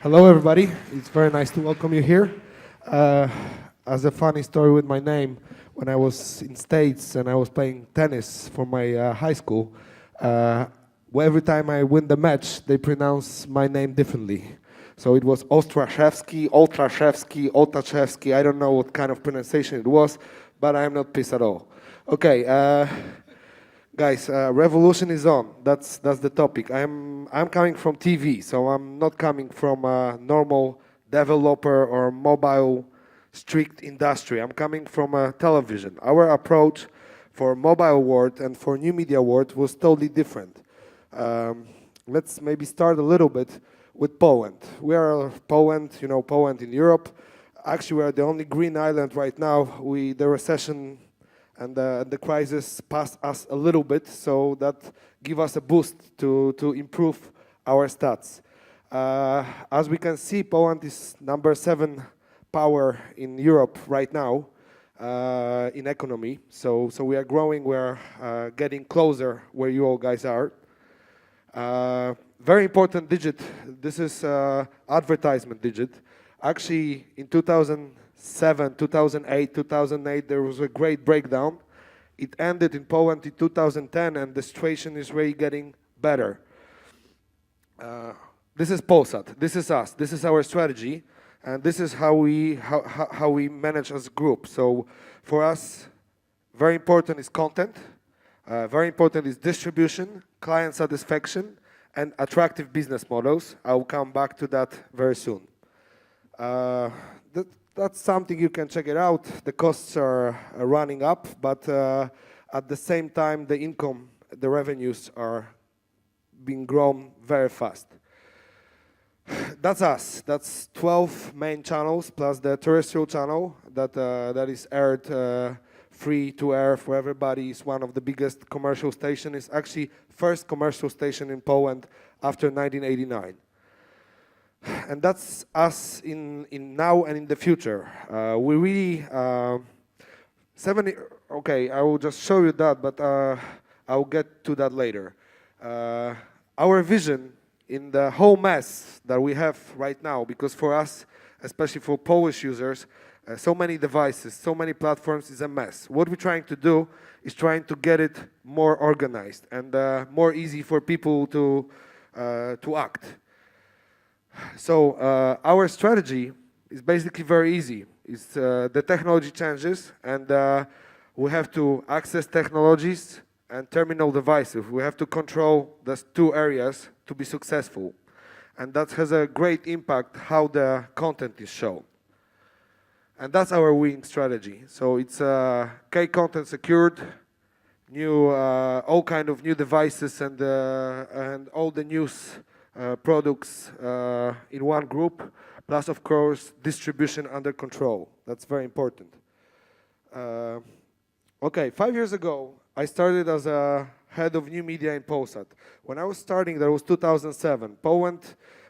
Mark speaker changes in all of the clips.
Speaker 1: Hello, everybody. It's very nice to welcome you here. Uh, as a funny story with my name, when I was in States and I was playing tennis for my high school, every time I win the match, they pronounce my name differently. So it was Ostraszewski, Oltraszewski, Oltaszewski. I don't know what kind of pronunciation it was, but I'm not pissed at all. Okay. Guys, revolution is on. That's the topic. I'm coming from TV, so I'm not coming from a normal developer or mobile strict industry. I'm coming from television. Our approach for mobile world and for new media world was totally different. Let's maybe start a little bit with Poland. We are Poland, you know, Poland in Europe. Actually, we are the only green island right now. The recession and the crisis passed us a little bit, so that give us a boost to improve our stats. As we can see, Poland is number 7 power in Europe right now in economy. So we are growing. We are getting closer where you all guys are. Very important digit. This is advertisement digit. Actually, in 2007, 2008, 2008, there was a great breakdown. It ended in Poland in 2010, and the situation is really getting better. This is Polsat. This is us. This is our strategy, and this is how we manage as a group. So for us, very important is content. Very important is distribution, client satisfaction, and attractive business models. I'll come back to that very soon. That's something you can check it out. The costs are running up, but at the same time, the income, the revenues are being grown very fast. That's us. That's 12 main channels plus the terrestrial channel that is aired free to air for everybody. It's one of the biggest commercial stations. It's actually first commercial station in Poland after 1989. And that's us in now and in the future. We really okay, I will just show you that, but I'll get to that later. Our vision in the whole mess that we have right now, because for us, especially for Polish users, so many devices, so many platforms is a mess. What we're trying to do is trying to get it more organized and more easy for people to act. So our strategy is basically very easy. It's the technology changes, and we have to access technologies and terminal devices. We have to control those two areas to be successful, and that has a great impact how the content is shown. And that's our winning strategy. So it's K content secured, new all kind of new devices and all the news. Products in one group, plus of course distribution under control. That's very important. Okay, 5 years ago, I started as a head of new media in Polsat. When I was starting, that was 2007.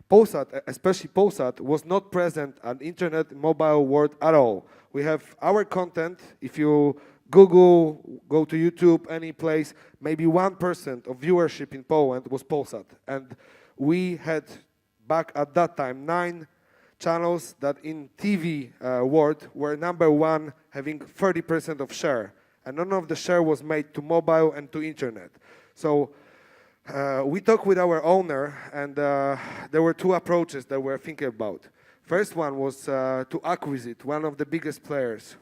Speaker 1: Polsat, especially Polsat, was not present on internet mobile world at all. We have our content. If you Google, go to YouTube, any place, maybe 1% of viewership in Poland was Polsat. And we had, back at that time, 9 channels that in TV world were number 1, having 30% of share. And none of the share was made to mobile and to internet. So we talked with our owner, and there were 2 approaches that we're thinking about. First one was to acquire one of the biggest players.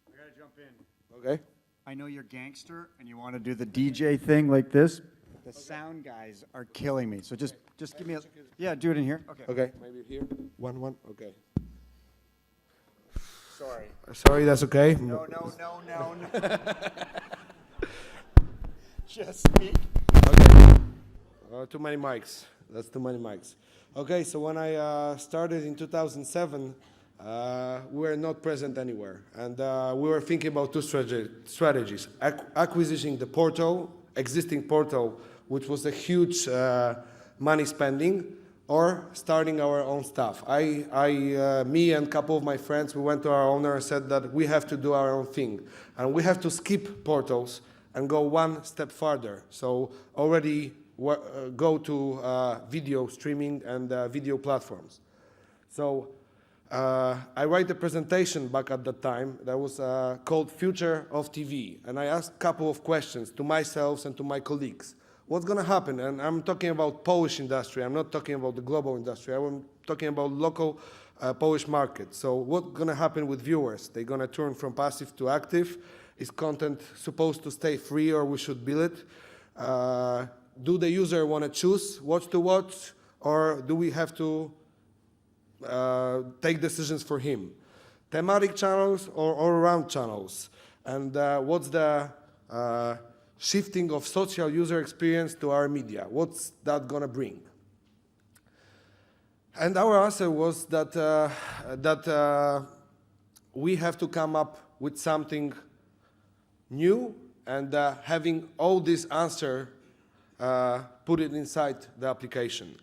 Speaker 2: I gotta jump in.
Speaker 1: Okay.
Speaker 2: I know you're gangster and you want to do the DJ thing like this. The sound guys are killing me. So just give me a... Yeah, do it in here. Okay.
Speaker 1: Okay, maybe here. One. Okay.
Speaker 2: Sorry.
Speaker 1: Sorry, that's okay.
Speaker 2: No. Just speak.
Speaker 1: Okay. Too many mics. That's too many mics. Okay, so when I started in 2007, we were not present anywhere. And we were thinking about 2 strategies. Acquisition the portal, existing portal, which was a huge money spending, or starting our own stuff. Me and a couple of my friends, we went to our owner and said that we have to do our own thing. And we have to skip portals and go 1 step further. So already go to video streaming and video platforms. So I write a presentation back at that time that was called Future of TV. And I asked a couple of questions to myself and to my colleagues. What's going to happen? And I'm talking about Polish industry. I'm not talking about the global industry. I'm talking about local Polish market. So what's going to happen with viewers? They're going to turn from passive to active. Is content supposed to stay free or we should build it? Do the user want to choose what to watch, or do we have to take decisions for him? Thematic channels or all-around channels? And what's the shifting of social user experience to our media? What's that going to bring? And our answer was that, we have to come up with something new, and having all this answer, put it inside the application.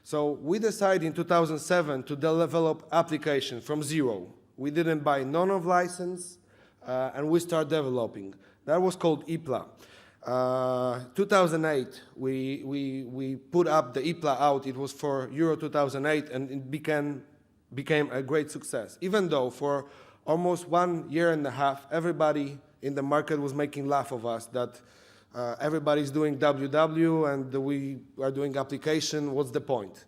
Speaker 1: So we decided in 2007 to develop application from zero. We didn't buy none of license, and we start developing. That was called IPLA. 2008, we put up the IPLA out. It was for Euro 2008, and it became a great success. Even though for almost 1.5 years, everybody in the market was making laugh of us that everybody's doing WW and we are doing application. What's the point?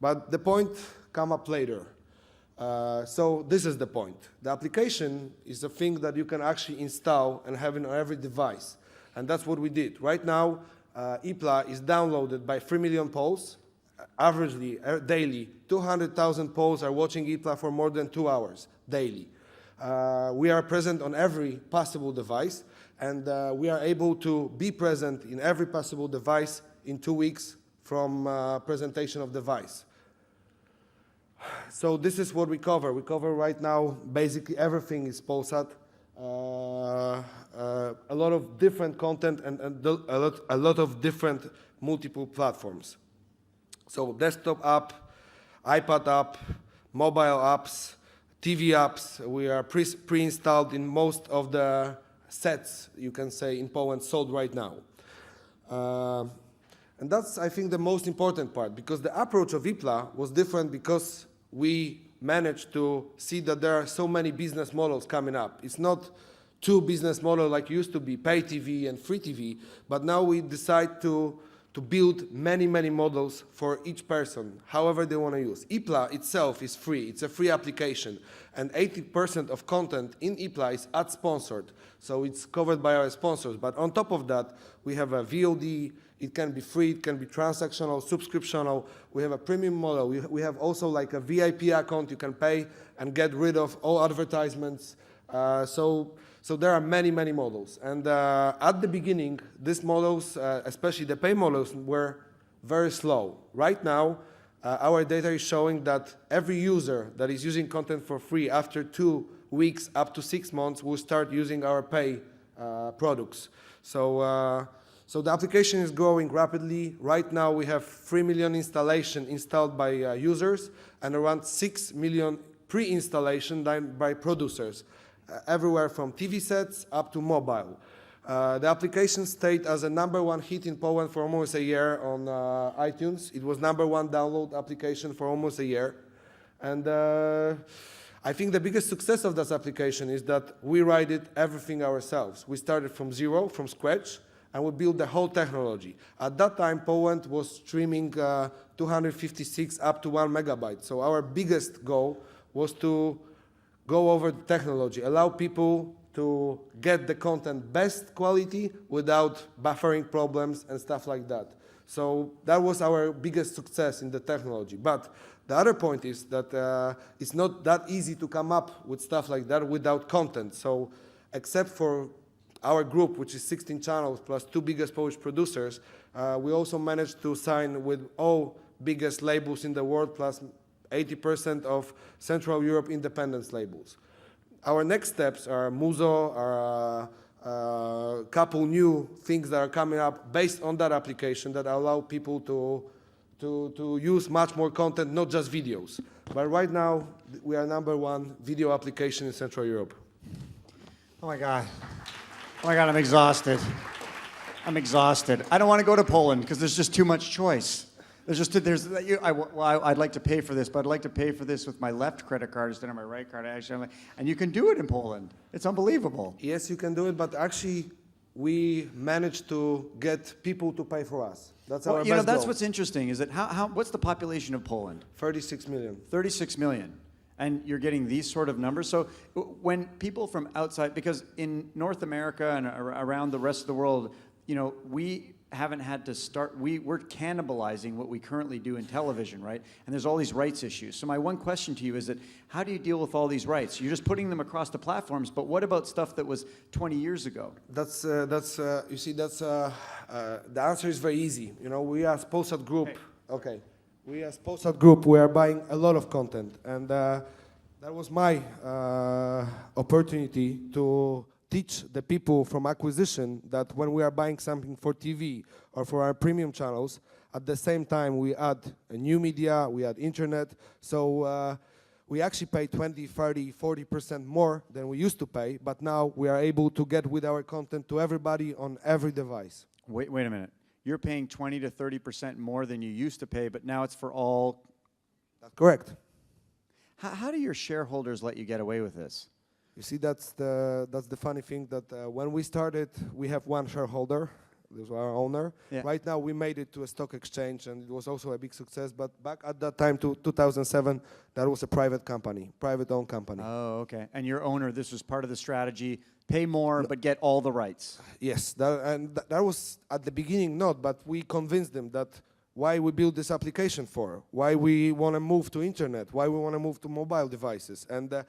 Speaker 1: But the point come up later. So this is the point. The application is a thing that you can actually install and have on every device. And that's what we did. Right now, IPLA is downloaded by 3 million Poles. Averagely, daily, 200,000 Poles are watching IPLA for more than 2 hours daily. We are present on every possible device, and we are able to be present in every possible device in 2 weeks from presentation of device. So this is what we cover. We cover right now basically everything is Polsat. A lot of different content and a lot of different multiple platforms. So desktop app, iPad app, mobile apps, TV apps. We are pre-installed in most of the sets, you can say, in Poland sold right now. And that's, I think, the most important part, because the approach of IPLA was different because we managed to see that there are so many business models coming up. It's not two business models like used to be, pay TV and free TV, but now we decide to build many, many models for each person, however they want to use. IPLA itself is free. It's a free application. And 80% of content in IPLA is ad-sponsored. So it's covered by our sponsors. But on top of that, we have a VOD. It can be free. It can be transactional, subscriptional. We have a premium model. We have also like a VIP account. You can pay and get rid of all advertisements. So there are many, many models. And at the beginning, these models, especially the pay models, were very slow. Right now, our data is showing that every user that is using content for free after 2 weeks up to 6 months will start using our pay products. So the application is growing rapidly. Right now, we have 3 million installations installed by users and around 6 million pre-installation done by producers. Everywhere from TV sets up to mobile. The application stayed as a #1 hit in Poland for almost a year on iTunes. It was #1 download application for almost a year. And I think the biggest success of this application is that we write it everything ourselves. We started from zero, from scratch, and we built the whole technology. At that time, Poland was streaming 256 up to 1 megabyte. So our biggest goal was to go over the technology, allow people to get the content best quality without buffering problems and stuff like that. So that was our biggest success in the technology. But the other point is that it's not that easy to come up with stuff like that without content. So except for our group, which is 16 channels plus 2 biggest Polish producers, we also managed to sign with all biggest labels in the world plus 80% of Central Europe independence labels. Our next steps are Muzo, are a couple new things that are coming up based on that application that allow people to use much more content, not just videos. But right now, we are #1 video application in Central Europe.
Speaker 2: Oh my God. Oh my God, I'm exhausted. I'm exhausted. I don't want to go to Poland because there's just too much choice. I'd like to pay for this, but I'd like to pay for this with my left credit card instead of my right card. Actually, I'm like, and you can do it in Poland. It's unbelievable.
Speaker 1: Yes, you can do it, but actually, we managed to get people to pay for us. That's our best
Speaker 2: That's
Speaker 1: goal.
Speaker 2: what's interesting. Is that what's the population of Poland?
Speaker 1: 36 million.
Speaker 2: 36 million. And you're getting these sort of numbers. So when people from outside, because in North America and around the rest of the world, we haven't had to start, we're cannibalizing what we currently do in television, right? And there's all these rights issues. So my one question to you is that, how do you deal with all these rights? You're just putting them across the platforms, but what about stuff that was 20 years ago?
Speaker 1: The answer is very easy. We as Polsat Group, okay. We as Polsat Group, we are buying a lot of content, and that was my opportunity to teach the people from acquisition that when we are buying something for TV or for our premium channels, at the same time we add a new media, we add internet, so we actually pay 20, 30, 40% more than we used to pay, but now we are able to get with our content to everybody on every device.
Speaker 2: Wait a minute. You're paying 20 to 30% more than you used to pay, but now it's for all.
Speaker 1: That's correct.
Speaker 2: How do your shareholders let you get away with this?
Speaker 1: You see, that's the funny thing that when we started, we have one shareholder, this was our owner.
Speaker 2: Yeah.
Speaker 1: Right now, we made it to a stock exchange, and it was also a big success. But back at that time, 2007, that was a private company, private-owned company.
Speaker 2: Oh, okay. And your owner, this was part of the strategy: pay more, but get all the rights.
Speaker 1: Yes, that was at the beginning not, but we convinced them that why we built this application for, why we want to move to internet, why we want to move to mobile devices. And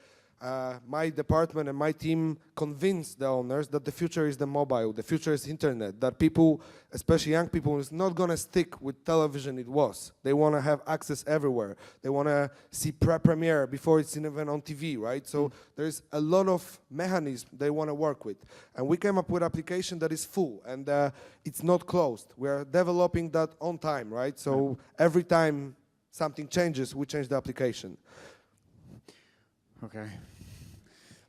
Speaker 1: my department and my team convinced the owners that the future is the mobile, the future is internet, that people, especially young people, is not going to stick with television it was. They want to have access everywhere. They want to see premiere before it's even on TV, right? So there's a lot of mechanisms they want to work with. And we came up with an application that is full, and it's not closed. We are developing that on time, right? So every time something changes, we change the application.
Speaker 2: Okay.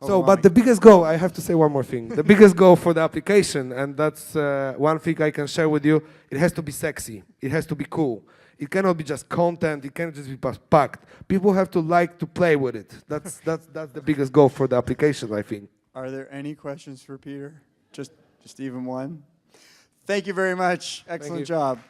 Speaker 1: So, but the biggest goal, I have to say one more thing. The biggest goal for the application, and that's one thing I can share with you, it has to be sexy. It has to be cool. It cannot be just content. It cannot just be packed. People have to like to play with it. That's the biggest goal for the application, I think.
Speaker 2: Are there any questions for Peter? Just even one? Thank you very much. Excellent job.